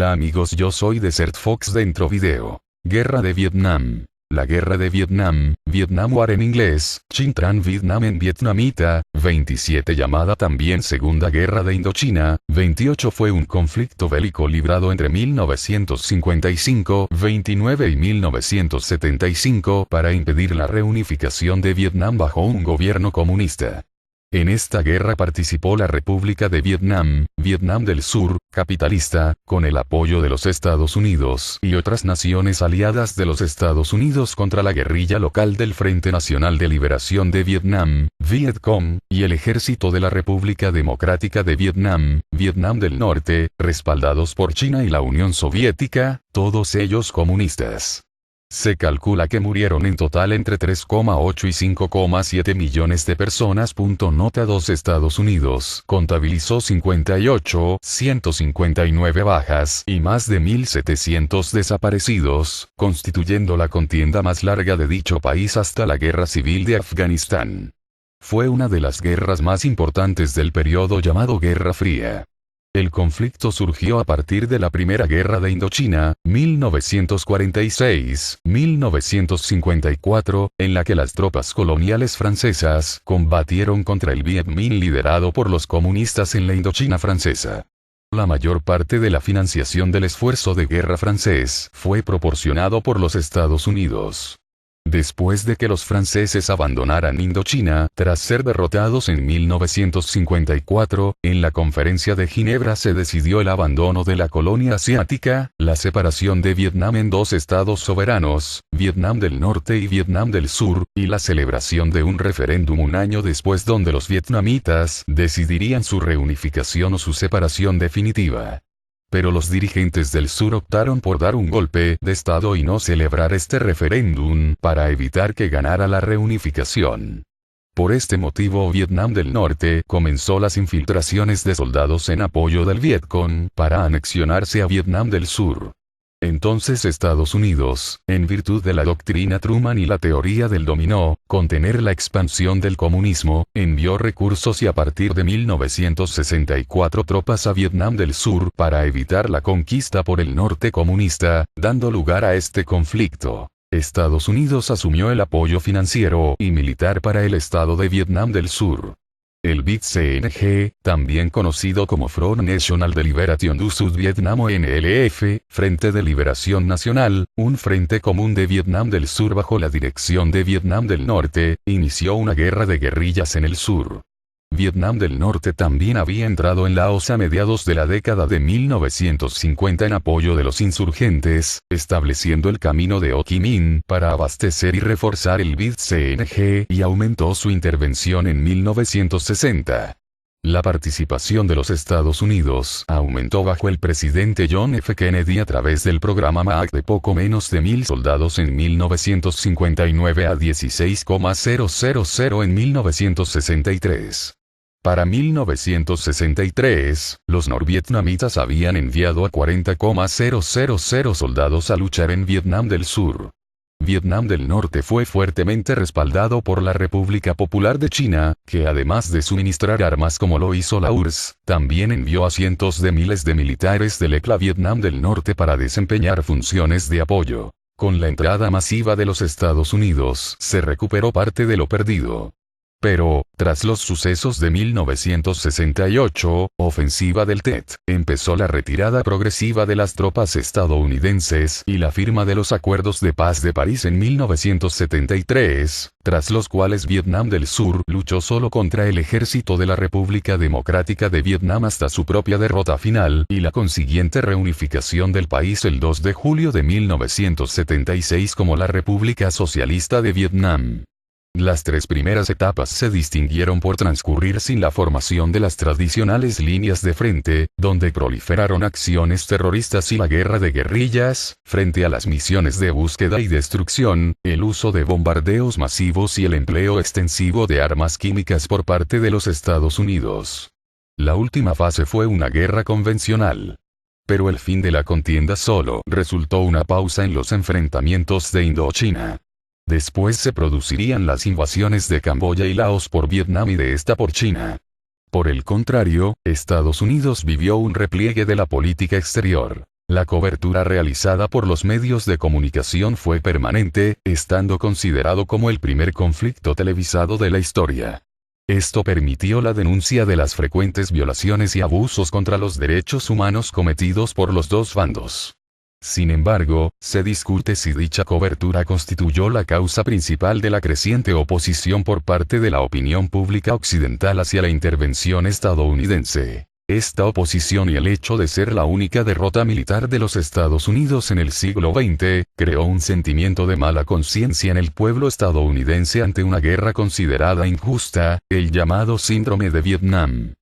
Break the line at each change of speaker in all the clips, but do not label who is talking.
Hola amigos, yo soy Desert Fox. Dentro video. Guerra de Vietnam. La guerra de Vietnam, Vietnam War en inglés, Chinh Tran Vietnam en vietnamita, 27 llamada también Segunda Guerra de Indochina, 28 fue un conflicto bélico librado entre 1955-29 y 1975 para impedir la reunificación de Vietnam bajo un gobierno comunista. En esta guerra participó la República de Vietnam, Vietnam del Sur, capitalista, con el apoyo de los Estados Unidos y otras naciones aliadas de los Estados Unidos contra la guerrilla local del Frente Nacional de Liberación de Vietnam, Vietcong, y el Ejército de la República Democrática de Vietnam, Vietnam del Norte, respaldados por China y la Unión Soviética, todos ellos comunistas. Se calcula que murieron en total entre 3,8 y 5,7 millones de personas. Nota 2. Estados Unidos contabilizó 159 bajas y más de 1.700 desaparecidos, constituyendo la contienda más larga de dicho país hasta la Guerra Civil de Afganistán. Fue una de las guerras más importantes del periodo llamado Guerra Fría. El conflicto surgió a partir de la Primera Guerra de Indochina, 1946-1954, en la que las tropas coloniales francesas combatieron contra el Viet Minh liderado por los comunistas en la Indochina francesa. La mayor parte de la financiación del esfuerzo de guerra francés fue proporcionado por los Estados Unidos. Después de que los franceses abandonaran Indochina, tras ser derrotados en 1954, en la Conferencia de Ginebra se decidió el abandono de la colonia asiática, la separación de Vietnam en dos estados soberanos, Vietnam del Norte y Vietnam del Sur, y la celebración de un referéndum un año después donde los vietnamitas decidirían su reunificación o su separación definitiva. Pero los dirigentes del sur optaron por dar un golpe de estado y no celebrar este referéndum para evitar que ganara la reunificación. Por este motivo Vietnam del Norte comenzó las infiltraciones de soldados en apoyo del Vietcong para anexionarse a Vietnam del Sur. Entonces Estados Unidos, en virtud de la doctrina Truman y la teoría del dominó, contener la expansión del comunismo, envió recursos y a partir de 1964 tropas a Vietnam del Sur para evitar la conquista por el norte comunista, dando lugar a este conflicto. Estados Unidos asumió el apoyo financiero y militar para el Estado de Vietnam del Sur. El VIT-CNG, también conocido como Front National de Liberation du Sud Vietnam o NLF, Frente de Liberación Nacional, un frente común de Vietnam del Sur bajo la dirección de Vietnam del Norte, inició una guerra de guerrillas en el sur. Vietnam del Norte también había entrado en Laos a mediados de la década de 1950 en apoyo de los insurgentes, estableciendo el camino de Ho Chi Minh para abastecer y reforzar el VIT-CNG y aumentó su intervención en 1960. La participación de los Estados Unidos aumentó bajo el presidente John F. Kennedy a través del programa MAC de poco menos de 1.000 soldados en 1959 a 16,000 en 1963. Para 1963, los norvietnamitas habían enviado a 40,000 soldados a luchar en Vietnam del Sur. Vietnam del Norte fue fuertemente respaldado por la República Popular de China, que además de suministrar armas como lo hizo la URSS, también envió a cientos de miles de militares del ECLA a Vietnam del Norte para desempeñar funciones de apoyo. Con la entrada masiva de los Estados Unidos, se recuperó parte de lo perdido. Pero, tras los sucesos de 1968, ofensiva del Tet, empezó la retirada progresiva de las tropas estadounidenses y la firma de los acuerdos de paz de París en 1973, tras los cuales Vietnam del Sur luchó solo contra el ejército de la República Democrática de Vietnam hasta su propia derrota final y la consiguiente reunificación del país el 2 de julio de 1976 como la República Socialista de Vietnam. Las tres primeras etapas se distinguieron por transcurrir sin la formación de las tradicionales líneas de frente, donde proliferaron acciones terroristas y la guerra de guerrillas, frente a las misiones de búsqueda y destrucción, el uso de bombardeos masivos y el empleo extensivo de armas químicas por parte de los Estados Unidos. La última fase fue una guerra convencional. Pero el fin de la contienda solo resultó una pausa en los enfrentamientos de Indochina. Después se producirían las invasiones de Camboya y Laos por Vietnam y de esta por China. Por el contrario, Estados Unidos vivió un repliegue de la política exterior. La cobertura realizada por los medios de comunicación fue permanente, estando considerado como el primer conflicto televisado de la historia. Esto permitió la denuncia de las frecuentes violaciones y abusos contra los derechos humanos cometidos por los dos bandos. Sin embargo, se discute si dicha cobertura constituyó la causa principal de la creciente oposición por parte de la opinión pública occidental hacia la intervención estadounidense. Esta oposición y el hecho de ser la única derrota militar de los Estados Unidos en el siglo XX, creó un sentimiento de mala conciencia en el pueblo estadounidense ante una guerra considerada injusta, el llamado síndrome de Vietnam.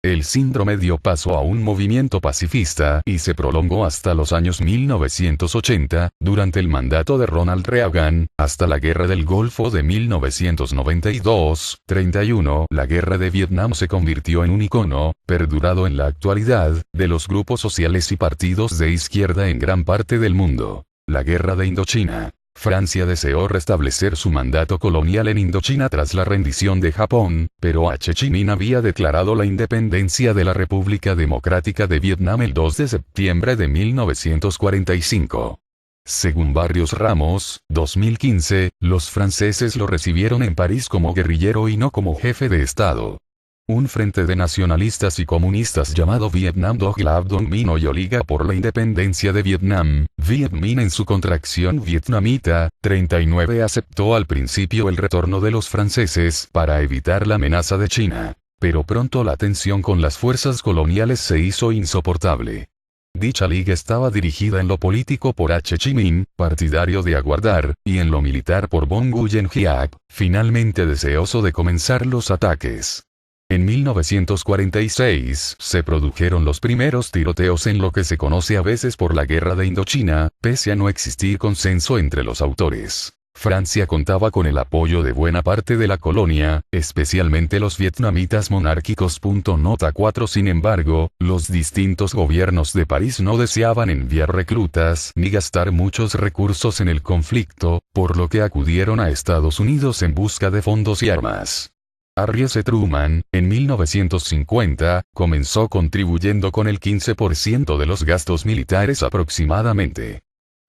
El síndrome dio paso a un movimiento pacifista y se prolongó hasta los años 1980, durante el mandato de Ronald Reagan, hasta la Guerra del Golfo de 1992-31. La Guerra de Vietnam se convirtió en un icono, perdurado en la actualidad, de los grupos sociales y partidos de izquierda en gran parte del mundo. La Guerra de Indochina. Francia deseó restablecer su mandato colonial en Indochina tras la rendición de Japón, pero Ho Chi Minh había declarado la independencia de la República Democrática de Vietnam el 2 de septiembre de 1945. Según Barrios Ramos, 2015, los franceses lo recibieron en París como guerrillero y no como jefe de Estado. Un frente de nacionalistas y comunistas llamado Vietnam Dog Lab Dong Minh y Liga por la Independencia de Vietnam, Viet Minh en su contracción vietnamita, 39 aceptó al principio el retorno de los franceses para evitar la amenaza de China. Pero pronto la tensión con las fuerzas coloniales se hizo insoportable. Dicha liga estaba dirigida en lo político por Ho Chi Minh, partidario de aguardar, y en lo militar por Bong Nguyen Giap, finalmente deseoso de comenzar los ataques. En 1946 se produjeron los primeros tiroteos en lo que se conoce a veces por la Guerra de Indochina, pese a no existir consenso entre los autores. Francia contaba con el apoyo de buena parte de la colonia, especialmente los vietnamitas monárquicos. Nota 4. Sin embargo, los distintos gobiernos de París no deseaban enviar reclutas ni gastar muchos recursos en el conflicto, por lo que acudieron a Estados Unidos en busca de fondos y armas. Harry S. Truman, en 1950, comenzó contribuyendo con el 15% de los gastos militares aproximadamente.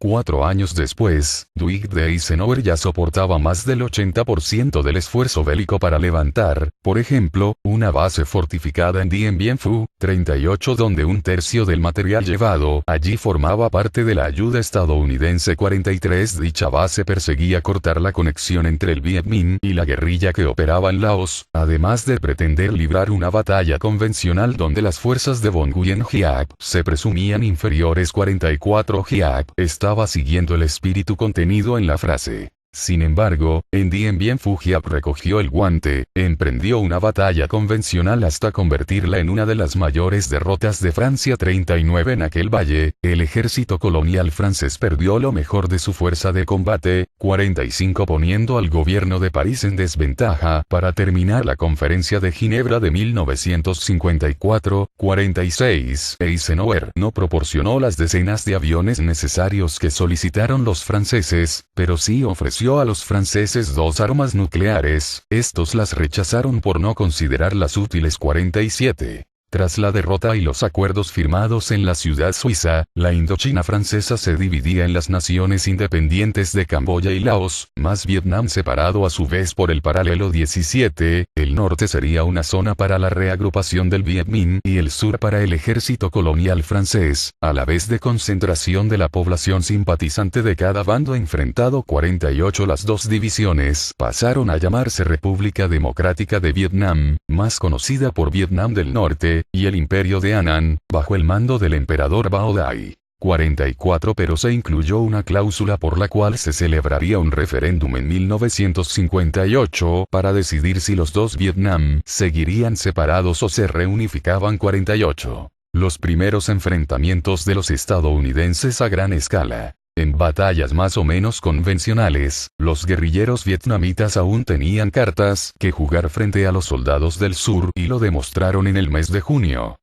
4 años después, Dwight D. Eisenhower ya soportaba más del 80% del esfuerzo bélico para levantar, por ejemplo, una base fortificada en Dien Bien Phu, 38, donde un tercio del material llevado allí formaba parte de la ayuda estadounidense. 43. Dicha base perseguía cortar la conexión entre el Viet Minh y la guerrilla que operaba en Laos, además de pretender librar una batalla convencional donde las fuerzas de Bong Nguyen Giap se presumían inferiores. 44. Giap estaba siguiendo el espíritu contenido en la frase. Sin embargo, en Dien Bien Phu Giap recogió el guante, emprendió una batalla convencional hasta convertirla en una de las mayores derrotas de Francia. 39. En aquel valle, el ejército colonial francés perdió lo mejor de su fuerza de combate. 45. Poniendo al gobierno de París en desventaja para terminar la conferencia de Ginebra de 1954. 46. Eisenhower no proporcionó las decenas de aviones necesarios que solicitaron los franceses, pero sí ofreció a los franceses 2 armas nucleares, estos las rechazaron por no considerarlas útiles. 47. Tras la derrota y los acuerdos firmados en la ciudad suiza, la Indochina francesa se dividía en las naciones independientes de Camboya y Laos, más Vietnam separado a su vez por el paralelo 17, el norte sería una zona para la reagrupación del Viet Minh y el sur para el ejército colonial francés, a la vez de concentración de la población simpatizante de cada bando enfrentado. 48. Las dos divisiones pasaron a llamarse República Democrática de Vietnam, más conocida por Vietnam del Norte, y el Imperio de Annan, bajo el mando del emperador Bao Dai. 44. Pero se incluyó una cláusula por la cual se celebraría un referéndum en 1958 para decidir si los dos Vietnam seguirían separados o se reunificaban. 48. Los primeros enfrentamientos de los estadounidenses a gran escala. En batallas más o menos convencionales, los guerrilleros vietnamitas aún tenían cartas que jugar frente a los soldados del sur y lo demostraron en el mes de junio.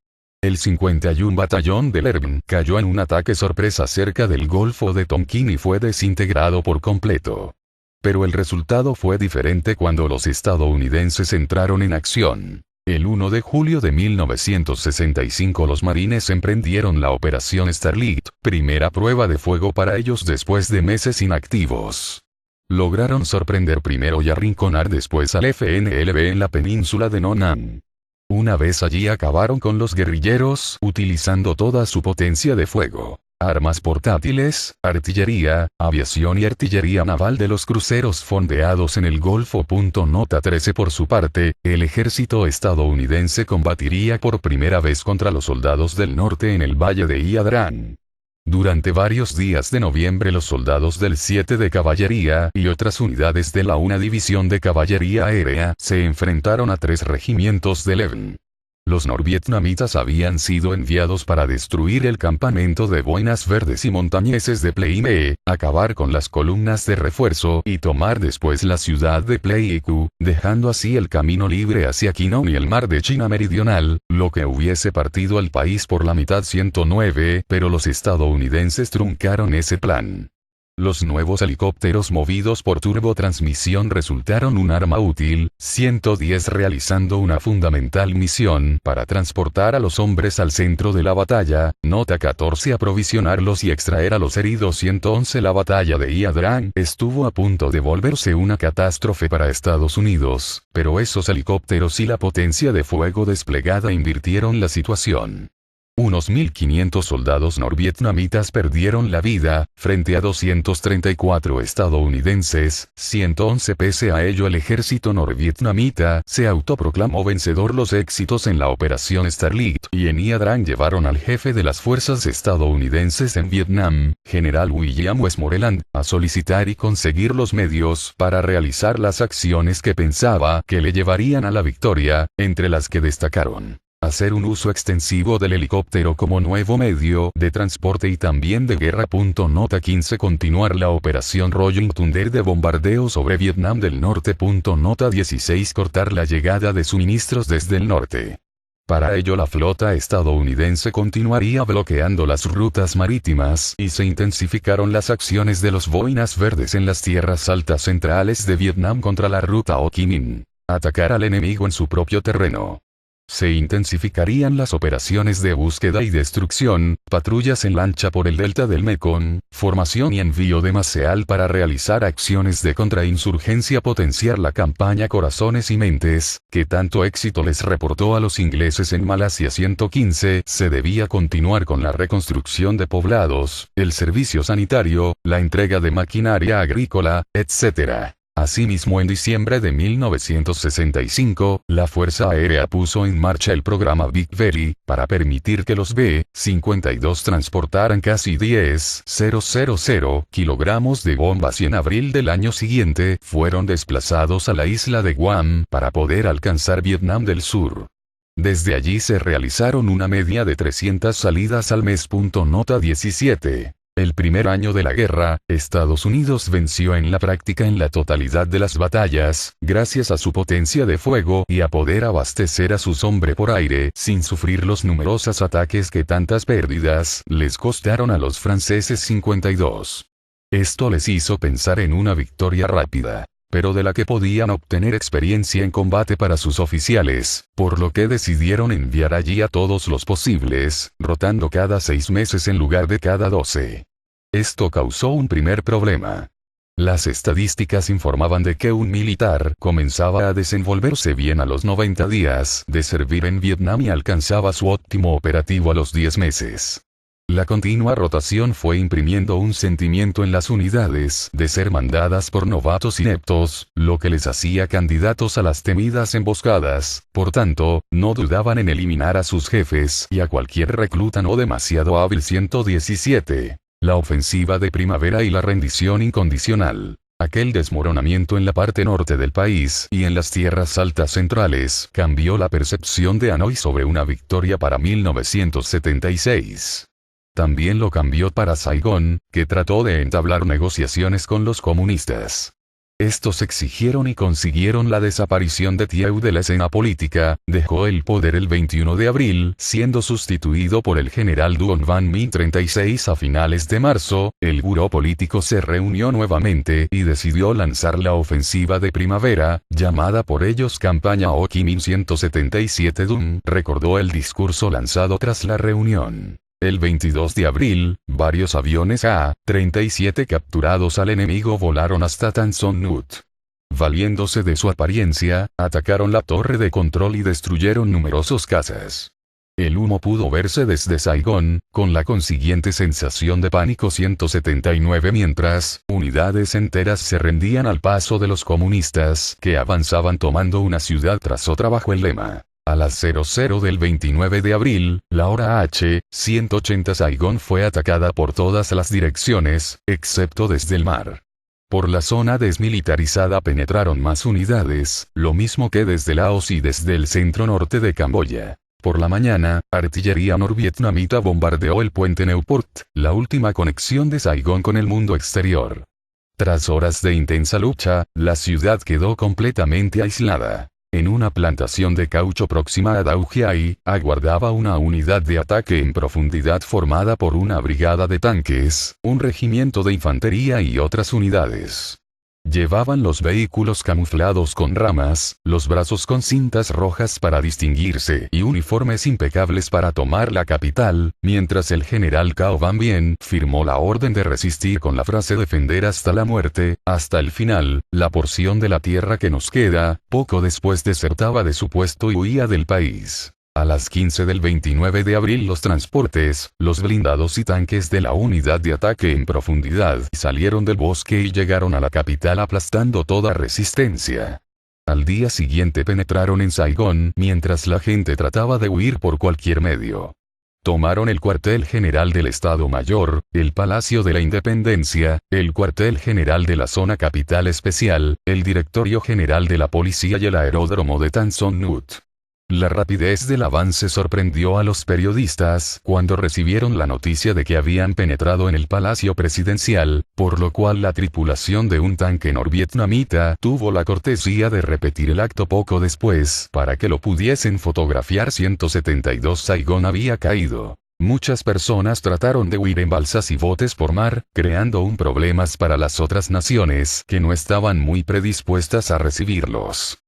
El 51 Batallón del ERM cayó en un ataque sorpresa cerca del Golfo de Tonkin y fue desintegrado por completo. Pero el resultado fue diferente cuando los estadounidenses entraron en acción. El 1 de julio de 1965 los marines emprendieron la Operación Starlight, primera prueba de fuego para ellos después de meses inactivos. Lograron sorprender primero y arrinconar después al FNLB en la península de Nonam. Una vez allí acabaron con los guerrilleros utilizando toda su potencia de fuego. Armas portátiles, artillería, aviación y artillería naval de los cruceros fondeados en el Golfo. Nota 13. Por su parte, el ejército estadounidense combatiría por primera vez contra los soldados del norte en el valle de Hiadrán. Durante varios días de noviembre los soldados del 7 de Caballería y otras unidades de la 1 División de Caballería Aérea se enfrentaron a 3 regimientos de Levin. Los norvietnamitas habían sido enviados para destruir el campamento de boinas verdes y montañeses de Pleiku, acabar con las columnas de refuerzo y tomar después la ciudad de Pleiku, dejando así el camino libre hacia Kinong y el mar de China Meridional, lo que hubiese partido al país por la mitad. 109, pero los estadounidenses truncaron ese plan. Los nuevos helicópteros movidos por turbotransmisión resultaron un arma útil, 110 realizando una fundamental misión para transportar a los hombres al centro de la batalla, nota 14 aprovisionarlos y extraer a los heridos. 111 La batalla de Hiadrán estuvo a punto de volverse una catástrofe para Estados Unidos, pero esos helicópteros y la potencia de fuego desplegada invirtieron la situación. Unos 1.500 soldados norvietnamitas perdieron la vida, frente a 234 estadounidenses, 111. Pese a ello el ejército norvietnamita se autoproclamó vencedor. Los éxitos en la Operación Starlight y en Hiadrán llevaron al jefe de las fuerzas estadounidenses en Vietnam, general William Westmoreland, a solicitar y conseguir los medios para realizar las acciones que pensaba que le llevarían a la victoria, entre las que destacaron hacer un uso extensivo del helicóptero como nuevo medio de transporte y también de guerra. Nota 15 Continuar la operación Rolling Thunder de bombardeo sobre Vietnam del Norte. Nota 16 Cortar la llegada de suministros desde el norte. Para ello la flota estadounidense continuaría bloqueando las rutas marítimas y se intensificaron las acciones de los boinas verdes en las tierras altas centrales de Vietnam contra la ruta Ho Chi Minh. Atacar al enemigo en su propio terreno. Se intensificarían las operaciones de búsqueda y destrucción, patrullas en lancha por el delta del Mekong, formación y envío de MASEAL para realizar acciones de contrainsurgencia. Potenciar la campaña Corazones y Mentes, que tanto éxito les reportó a los ingleses en Malasia. 115 Se debía continuar con la reconstrucción de poblados, el servicio sanitario, la entrega de maquinaria agrícola, etc. Asimismo, en diciembre de 1965, la Fuerza Aérea puso en marcha el programa Big Berry, para permitir que los B-52 transportaran casi 10,000 kilogramos de bombas y en abril del año siguiente fueron desplazados a la isla de Guam para poder alcanzar Vietnam del Sur. Desde allí se realizaron una media de 300 salidas al mes. Nota 17. El primer año de la guerra, Estados Unidos venció en la práctica en la totalidad de las batallas, gracias a su potencia de fuego y a poder abastecer a sus hombres por aire sin sufrir los numerosos ataques que tantas pérdidas les costaron a los franceses. 52. Esto les hizo pensar en una victoria rápida, pero de la que podían obtener experiencia en combate para sus oficiales, por lo que decidieron enviar allí a todos los posibles, rotando cada 6 meses en lugar de cada 12. Esto causó un primer problema. Las estadísticas informaban de que un militar comenzaba a desenvolverse bien a los 90 días de servir en Vietnam y alcanzaba su óptimo operativo a los 10 meses. La continua rotación fue imprimiendo un sentimiento en las unidades de ser mandadas por novatos ineptos, lo que les hacía candidatos a las temidas emboscadas. Por tanto, no dudaban en eliminar a sus jefes y a cualquier recluta no demasiado hábil. 117. La ofensiva de primavera y la rendición incondicional. Aquel desmoronamiento en la parte norte del país y en las tierras altas centrales cambió la percepción de Hanoi sobre una victoria para 1976. También lo cambió para Saigón, que trató de entablar negociaciones con los comunistas. Estos exigieron y consiguieron la desaparición de Thieu de la escena política. Dejó el poder el 21 de abril, siendo sustituido por el general Duong Van Minh. 36 A finales de marzo, el buró político se reunió nuevamente y decidió lanzar la ofensiva de primavera, llamada por ellos Campaña Ho Chi Minh. 177 Dung recordó el discurso lanzado tras la reunión. El 22 de abril, varios aviones A-37 capturados al enemigo volaron hasta Tan Son Nhut. Valiéndose de su apariencia, atacaron la torre de control y destruyeron numerosos cazas. El humo pudo verse desde Saigón, con la consiguiente sensación de pánico. 179 Mientras, unidades enteras se rendían al paso de los comunistas, que avanzaban tomando una ciudad tras otra bajo el lema. A las 00 del 29 de abril, la hora H-180 Saigón fue atacada por todas las direcciones, excepto desde el mar. Por la zona desmilitarizada penetraron más unidades, lo mismo que desde Laos y desde el centro norte de Camboya. Por la mañana, artillería norvietnamita bombardeó el puente Newport, la última conexión de Saigón con el mundo exterior. Tras horas de intensa lucha, la ciudad quedó completamente aislada. En una plantación de caucho próxima a Dau Giay, aguardaba una unidad de ataque en profundidad formada por una brigada de tanques, un regimiento de infantería y otras unidades. Llevaban los vehículos camuflados con ramas, los brazos con cintas rojas para distinguirse y uniformes impecables para tomar la capital, mientras el general Cao Van Bien firmó la orden de resistir con la frase defender hasta la muerte, hasta el final. La porción de la tierra que nos queda, poco después desertaba de su puesto y huía del país. A las 15 del 29 de abril los transportes, los blindados y tanques de la unidad de ataque en profundidad salieron del bosque y llegaron a la capital aplastando toda resistencia. Al día siguiente penetraron en Saigón mientras la gente trataba de huir por cualquier medio. Tomaron el cuartel general del Estado Mayor, el Palacio de la Independencia, el cuartel general de la Zona Capital Especial, el Directorio General de la Policía y el aeródromo de Tan Son Nhut. La rapidez del avance sorprendió a los periodistas cuando recibieron la noticia de que habían penetrado en el Palacio Presidencial, por lo cual la tripulación de un tanque norvietnamita tuvo la cortesía de repetir el acto poco después para que lo pudiesen fotografiar. 172 Saigón había caído. Muchas personas trataron de huir en balsas y botes por mar, creando un problemas para las otras naciones que no estaban muy predispuestas a recibirlos.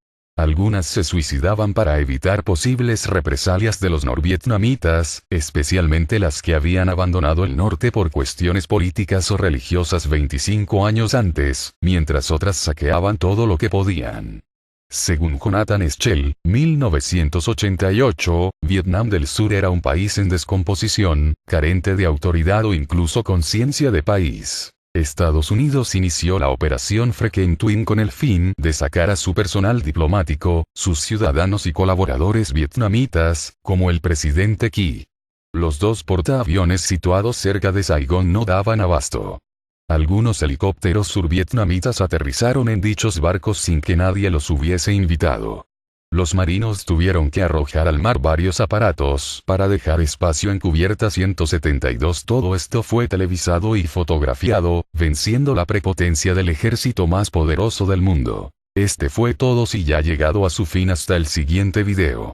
Algunas se suicidaban para evitar posibles represalias de los norvietnamitas, especialmente las que habían abandonado el norte por cuestiones políticas o religiosas 25 años antes, mientras otras saqueaban todo lo que podían. Según Jonathan Schell, 1988, Vietnam del Sur era un país en descomposición, carente de autoridad o incluso conciencia de país. Estados Unidos inició la operación Frequent Twin con el fin de sacar a su personal diplomático, sus ciudadanos y colaboradores vietnamitas, como el presidente Qui. Los dos portaaviones situados cerca de Saigón no daban abasto. Algunos helicópteros survietnamitas aterrizaron en dichos barcos sin que nadie los hubiese invitado. Los marinos tuvieron que arrojar al mar varios aparatos para dejar espacio en cubierta. 172 Todo esto fue televisado y fotografiado, venciendo la prepotencia del ejército más poderoso del mundo. Este fue todo y ya ha llegado a su fin hasta el siguiente video.